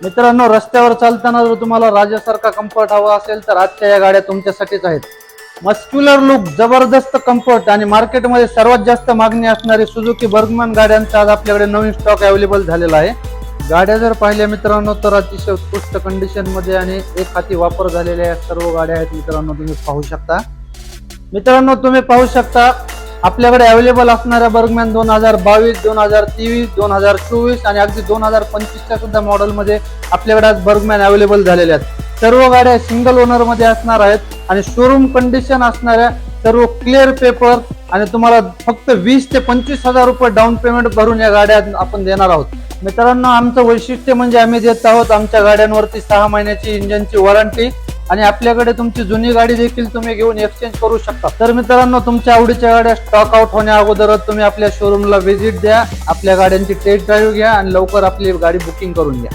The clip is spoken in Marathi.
मित्रांनो, रस्त्यावर चालताना जर तुम्हाला राजासारखा कम्फर्ट हवा असेल तर आजच्या या गाड्या तुमच्यासाठीच आहेत. मस्क्युलर लुक, जबरदस्त कम्फर्ट आणि मार्केटमध्ये सर्वात जास्त मागणी असणारी सुझुकी बर्गमॅन गाड्यांचा आज आपल्याकडे नवीन स्टॉक अवेलेबल झालेला आहे. गाड्या जर पाहिल्या मित्रांनो तर अतिशय उत्कृष्ट कंडिशन मध्ये आणि एक हाती वापर झालेल्या सर्व गाड्या आहेत. मित्रांनो, तुम्ही पाहू शकता आपल्याकडे अवेलेबल असणाऱ्या बर्गमॅन 2022, 2023, 2024 आणि अगदी 2025च्या सुद्धा मॉडेल मध्ये आपल्याकडे आज बर्गमॅन अवेलेबल झालेल्या आहेत. सर्व गाड्या सिंगल ओनर मध्ये असणार आहेत आणि शोरूम कंडिशन असणाऱ्या सर्व क्लिअर पेपर आणि तुम्हाला फक्त 20 ते 25,000 रुपये डाऊन पेमेंट भरून या गाड्या आपण देणार आहोत. मित्रांनो, आमचं वैशिष्ट्य म्हणजे आम्ही देत आहोत आमच्या गाड्यांवरती 6 महिन्याची इंजिनची वॉरंटी आणि आपल्याकडे तुमची जुनी गाडी देखील तुम्ही घेऊन एक्सचेंज करू शकता. तर मित्रांनो, तुमच्या आवडीच्या गाड्या स्टॉक आउट होण्या अगोदरच तुम्ही आपल्या शोरूमला व्हिजिट द्या, आपल्या गाड्यांची टेस्ट ड्राईव्ह घ्या आणि लवकर आपली गाडी बुकिंग करून घ्या.